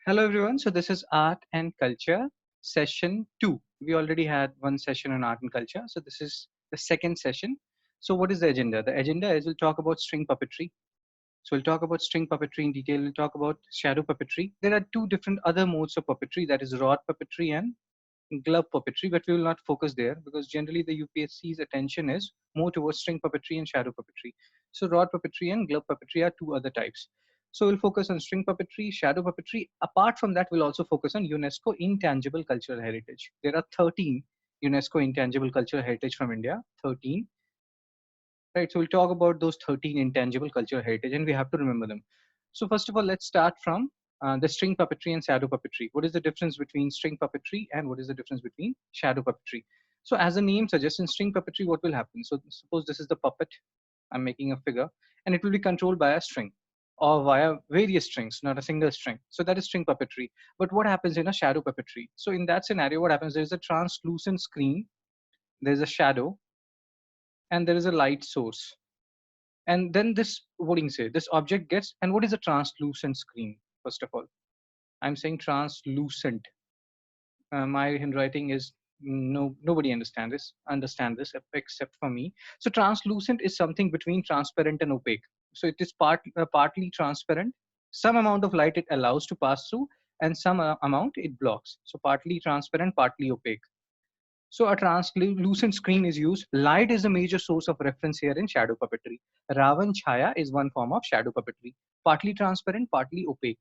Hello everyone. So this is Art and Culture session 2. We already had one session on art and culture. So this is the second session. So what is the agenda? The agenda is we'll talk about string puppetry. So we'll talk about string puppetry in detail. We'll talk about shadow puppetry. There are two different other modes of puppetry, that is rod puppetry and glove puppetry, but we will not focus there because generally the UPSC's attention is more towards string puppetry and shadow puppetry. So rod puppetry and glove puppetry are two other types. So we'll focus on string puppetry, shadow puppetry. Apart from that, we'll also focus on UNESCO Intangible Cultural Heritage. There are 13 UNESCO Intangible Cultural Heritage from India, 13. Right, so we'll talk about those 13 intangible cultural heritage and we have to remember them. So first of all, let's start from the string puppetry and shadow puppetry. What is the difference between string puppetry and what is the difference between shadow puppetry? So as the name suggests, in string puppetry, what will happen? So suppose this is the puppet, I'm making a figure, and it will be controlled by a string or via various strings, not a single string. So that is string puppetry. But what happens in a shadow puppetry? So in that scenario, what happens? There's a translucent screen, there's a shadow, and there is a light source. And then this, what do you say, this object gets, and what is a translucent screen? First of all, I'm saying translucent. My handwriting is, nobody understand this except for me. So translucent is something between transparent and opaque. So it is partly transparent. Some amount of light it allows to pass through, and some amount it blocks. So partly transparent, partly opaque. So a translucent screen is used. Light is a major source of reference here in shadow puppetry. Ravanachhaya is one form of shadow puppetry, partly transparent, partly opaque.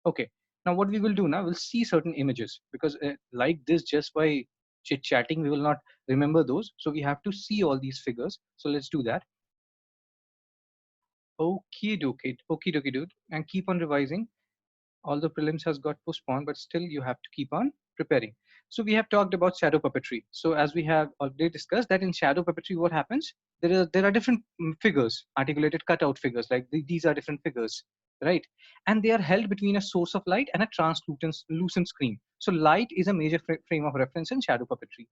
Okay. Now what we will do now, we'll see certain images because like this, just by chit chatting, we will not remember those. So we have to see all these figures. So let's do that. Okay, dokie, dude. And keep on revising. Although prelims has got postponed, but still you have to keep on preparing. So we have talked about shadow puppetry. So as we have already discussed that in shadow puppetry, what happens? There are different figures, articulated cutout figures, like these are different figures, right? And they are held between a source of light and a translucent screen. So light is a major frame of reference in shadow puppetry.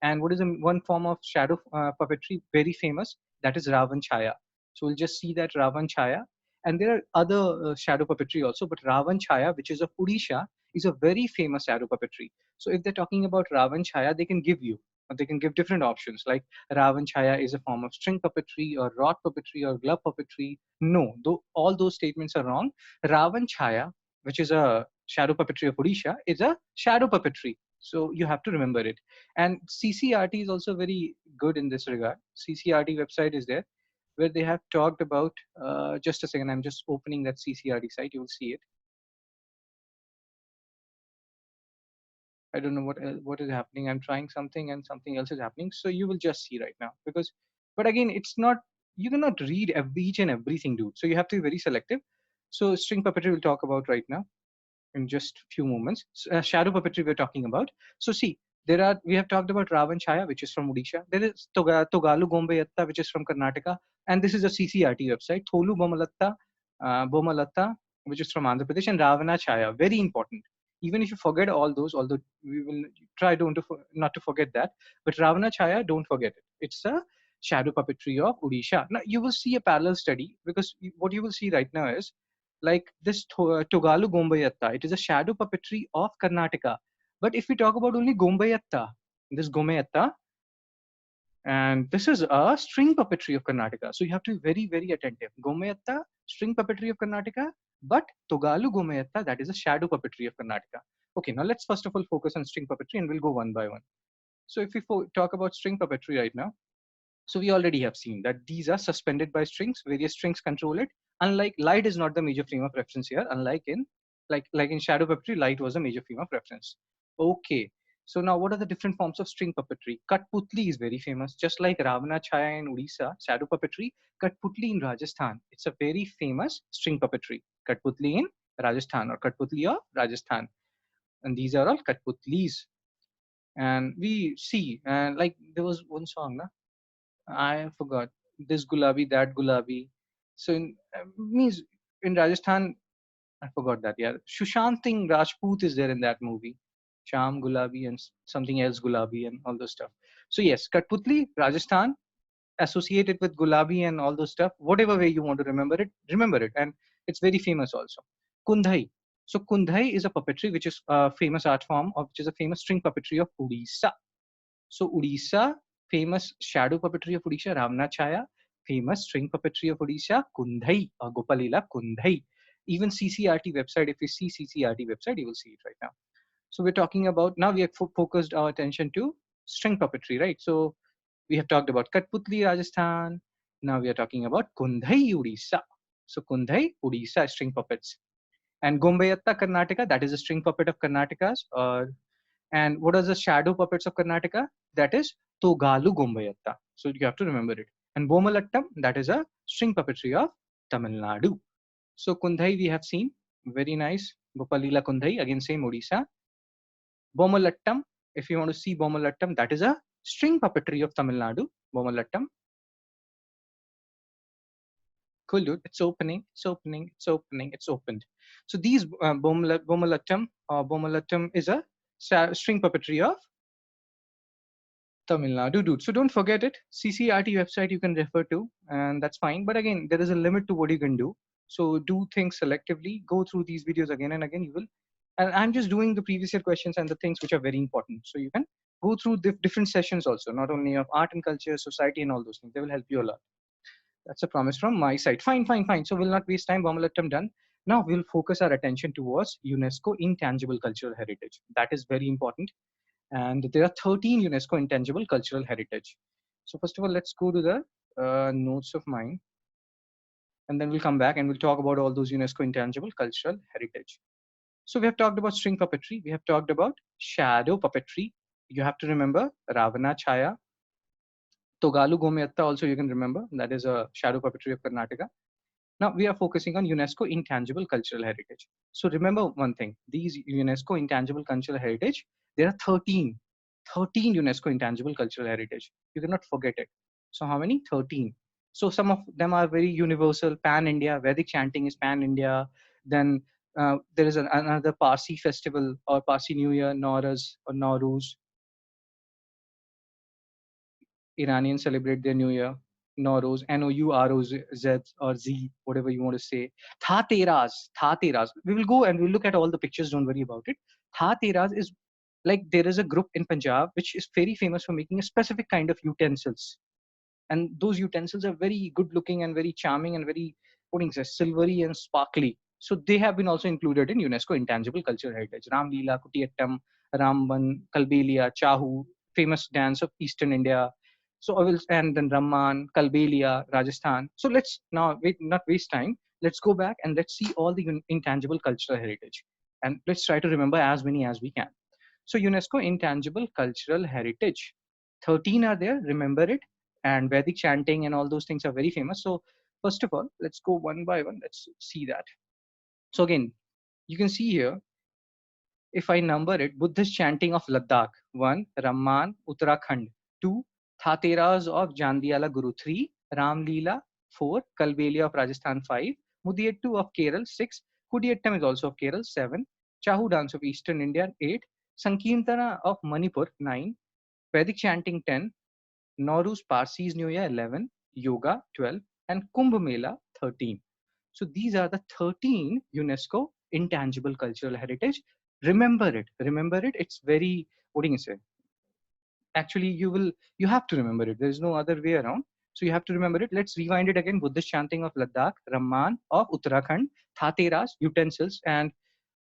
And what is one form of shadow puppetry very famous? That is Ravanachhaya. So we'll just see that Ravanachhaya, and there are other shadow puppetry also, but Ravanachhaya, which is of Odisha, is a very famous shadow puppetry. So if they're talking about Ravanachhaya, they can give you, or they can give different options like Ravanachhaya is a form of string puppetry or rod puppetry or glove puppetry. No, though all those statements are wrong. Ravanachhaya, which is a shadow puppetry of Odisha, is a shadow puppetry. So you have to remember it. And CCRT is also very good in this regard. CCRT website is there where they have talked about, just a second, I'm just opening that CCRD site, you will see it. I don't know what is happening. I'm trying something and something else is happening. So you will just see right now because, but again, it's not, you cannot read each and everything, dude. So you have to be very selective. So string puppetry we'll talk about right now in just few moments. Shadow puppetry we're talking about. So see, we have talked about Ravanachhaya, which is from Odisha. There is Togalu Gombeyatta, which is from Karnataka. And this is a CCRT website. Bommalattam, which is from Andhra Pradesh, and Ravanachhaya, very important. Even if you forget all those, although we will try not to forget that, but Ravanachhaya, don't forget it. It's a shadow puppetry of Odisha. Now you will see a parallel study because what you will see right now is like this Togalu Gombeyatta. It is a shadow puppetry of Karnataka. But if we talk about only Gombeyatta, this Gombeyatta, and this is a string puppetry of Karnataka. So you have to be very, very attentive. Gombeyatta, string puppetry of Karnataka, but Togalu Gombeyatta, that is a shadow puppetry of Karnataka. Okay, now let's first of all focus on string puppetry and we'll go one by one. So if we talk about string puppetry right now, so we already have seen that these are suspended by strings, various strings control it. Unlike light is not the major frame of reference here, unlike in like in shadow puppetry, light was a major frame of reference. Okay. So now what are the different forms of string puppetry? Kathputli is very famous, just like Ravanachhaya in Odisha, shadow puppetry. Kathputli in Rajasthan, it's a very famous string puppetry. Kathputli in Rajasthan or Kathputli of Rajasthan. And these are all Kathputlis. And we see, and like there was one song, na? I forgot this gulabi, that gulabi. So means in Rajasthan, I forgot that. Yeah, Sushant Singh Rajput is there in that movie. Sham Gulabi and something else Gulabi and all those stuff. So yes, Kathputli, Rajasthan, associated with Gulabi and all those stuff. Whatever way you want to remember it, and it's very famous also. Kundhei. So Kundhei is a puppetry which is a famous art form of which is a famous string puppetry of Odisha. So Odisha, famous shadow puppetry of Odisha, Ravanachhaya, famous string puppetry of Odisha, Kundhei or Gopalila Kundhei. Even CCRT website, if you see CCRT website, you will see it right now. So we're talking about, now we have focused our attention to string puppetry, right? So we have talked about Kathputli, Rajasthan. Now we are talking about Kundhei, Odisha. So Kundhei, Odisha string puppets. And Gombeyatta, Karnataka, that is a string puppet of Karnataka's. And what are the shadow puppets of Karnataka? That is Togalu Gombeyatta. So you have to remember it. And Bommalattam, that is a string puppetry of Tamil Nadu. So Kundhai we have seen, very nice. Gopalila Kundhai, again same Odisha. Bommalattam, if you want to see Bommalattam, that is a string puppetry of Tamil Nadu. Bommalattam. Cool, dude. It's opening, it's opening, it's opening, it's opened. So these Bommalattam is a string puppetry of Tamil Nadu, dude. So don't forget it. CCRT website you can refer to, and that's fine. But again, there is a limit to what you can do. So do things selectively. Go through these videos again and again. You will. And I'm just doing the previous year questions and the things which are very important. So you can go through different sessions also, not only of art and culture, society, and all those things. They will help you a lot. That's a promise from my side. Fine, fine, fine. So we'll not waste time. Bommalattam done. Now we'll focus our attention towards UNESCO Intangible Cultural Heritage. That is very important. And there are 13 UNESCO Intangible Cultural Heritage. So first of all, let's go to the notes of mine. And then we'll come back and we'll talk about all those UNESCO Intangible Cultural Heritage. So we have talked about string puppetry. We have talked about shadow puppetry. You have to remember Ravanachhaya. Togalu Gomyatta also you can remember. That is a shadow puppetry of Karnataka. Now we are focusing on UNESCO Intangible Cultural Heritage. So remember one thing, these UNESCO Intangible Cultural Heritage, there are 13 UNESCO Intangible Cultural Heritage. You cannot forget it. So how many? 13. So some of them are very universal, pan-India, Vedic chanting is pan-India. Then there is another Parsi festival or Parsi New Year, Nowruz or Nowruz. Iranians celebrate their New Year, Nowruz, Nourz or Z, whatever you want to say. Thateras. We will go and we'll look at all the pictures. Don't worry about it. Thateras is like there is a group in Punjab which is very famous for making a specific kind of utensils, and those utensils are very good looking and very charming and very what do you say, silvery and sparkly. So they have been also included in UNESCO Intangible Cultural Heritage. Ram Leela, Kutiyattam, Ramban, Kalbelia, Chhau, famous dance of Eastern India. So I will, and then Ramman, Kalbelia, Rajasthan. So let's now not waste time. Let's go back and let's see all the intangible cultural heritage, and let's try to remember as many as we can. So UNESCO Intangible Cultural Heritage, 13 are there. Remember it. And Vedic chanting and all those things are very famous. So first of all, let's go one by one. Let's see that. So again, you can see here, if I number it, Buddhist chanting of Ladakh, 1, Ramman, Uttarakhand, 2, Thateras of Jandiala Guru, 3, Ram Leela, 4, Kalbelia of Rajasthan, 5, Mudiyettu of Kerala, 6, Kutiyattam is also of Kerala, 7, Chhau dance of Eastern India, 8, Sankirtana of Manipur, 9, Vedic chanting, 10, Nowruz Parsis New Year, 11, Yoga, 12, and Kumbh Mela, 13. So these are the 13 UNESCO Intangible Cultural Heritage. Remember it. Remember it. It's very, what do you say? Actually, you have to remember it. There is no other way around. So you have to remember it. Let's rewind it again. Buddhist chanting of Ladakh, Ramman of Uttarakhand, Thateras, utensils, and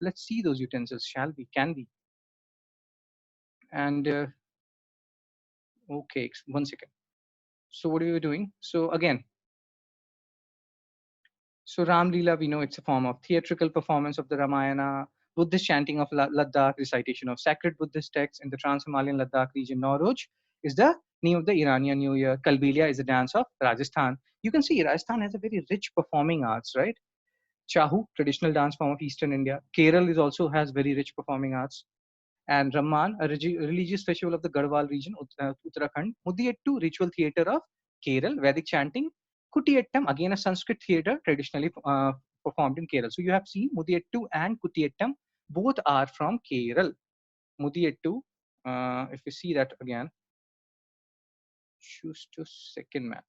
let's see those utensils, shall we? Can we? And okay, 1 second. So what are you doing? So again, so Ram Leela, we know it's a form of theatrical performance of the Ramayana, Buddhist chanting of Ladakh, recitation of sacred Buddhist texts in the Trans-Himalayan Ladakh region. Nowruz is the name of the Iranian New Year. Kalbelia is the dance of Rajasthan. You can see Rajasthan has a very rich performing arts, right? Chahu, traditional dance form of Eastern India. Kerala is also has very rich performing arts. And Ramman, a religious festival of the Garhwal region, Uttarakhand. Mudiyettu, ritual theatre of Kerala, Vedic chanting. Kutiyattam, again a Sanskrit theatre traditionally performed in Kerala. So you have seen Mudiyettu and Kutiyattam, both are from Kerala. Mudiyettu, if you see that again, choose to second map.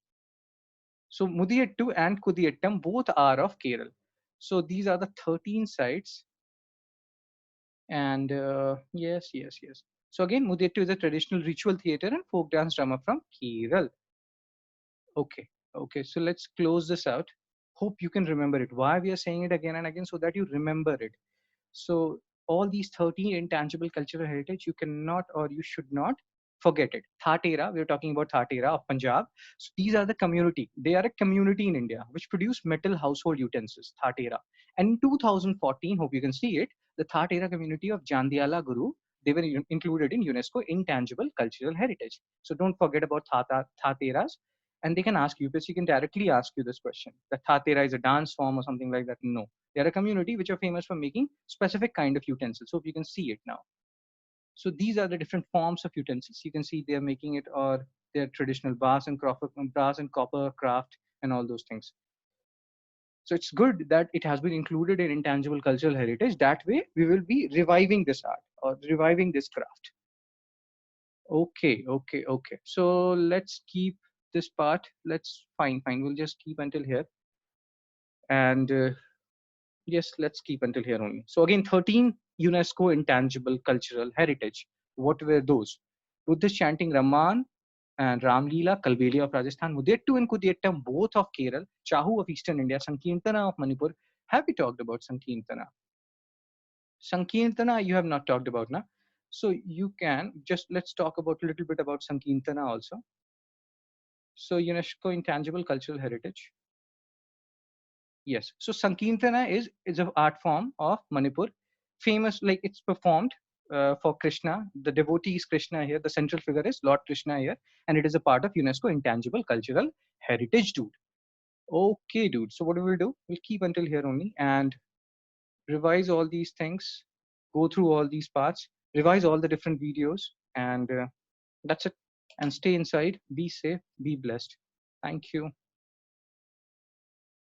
So Mudiyettu and Kutiyattam both are of Kerala. So these are the 13 sites And yes. So again, Mudettu is a traditional ritual theater and folk dance drama from Kerala. Okay, okay. So let's close this out. Hope you can remember it. Why we are saying it again and again, so that you remember it. So all these 13 intangible cultural heritage, you cannot or you should not forget it. Thatera, we are talking about Thatera of Punjab. So these are the community. They are a community in India which produce metal household utensils, Thatera. And in 2014, hope you can see it, the Thatera community of Jandiala Guru, they were included in UNESCO Intangible Cultural Heritage. So don't forget about Thateras. And they can ask you, because you can directly ask you this question, that Thatera is a dance form or something like that. No, they are a community which are famous for making specific kind of utensils. So you can see it now. So these are the different forms of utensils. You can see they are making it, or their traditional brass and copper craft and all those things. So it's good that it has been included in intangible cultural heritage. That way we will be reviving this art or reviving this craft. Okay. So let's keep this part. Let's fine. We'll just keep until here. And yes, let's keep until here only. So again, 13 UNESCO intangible cultural heritage. What were those? Buddhist chanting Raman and Ramlila, Kalbeli of Rajasthan, Mudettu and Kutiyattam, both of Kerala, Chhau of Eastern India, Sankirtana of Manipur. Have we talked about Sankirtana? Sankirtana, you have not talked about now. So you can just let's talk about a little bit about Sankirtana also. So UNESCO intangible cultural heritage. Yes. So Sankirtana is an art form of Manipur, famous like it's performed for Krishna. The devotee is Krishna here. The central figure is Lord Krishna here, and it is a part of UNESCO Intangible Cultural Heritage, dude. Okay, dude. So what we will do? We'll keep until here only and revise all these things, go through all these parts, revise all the different videos, and that's it. And stay inside. Be safe. Be blessed. Thank you.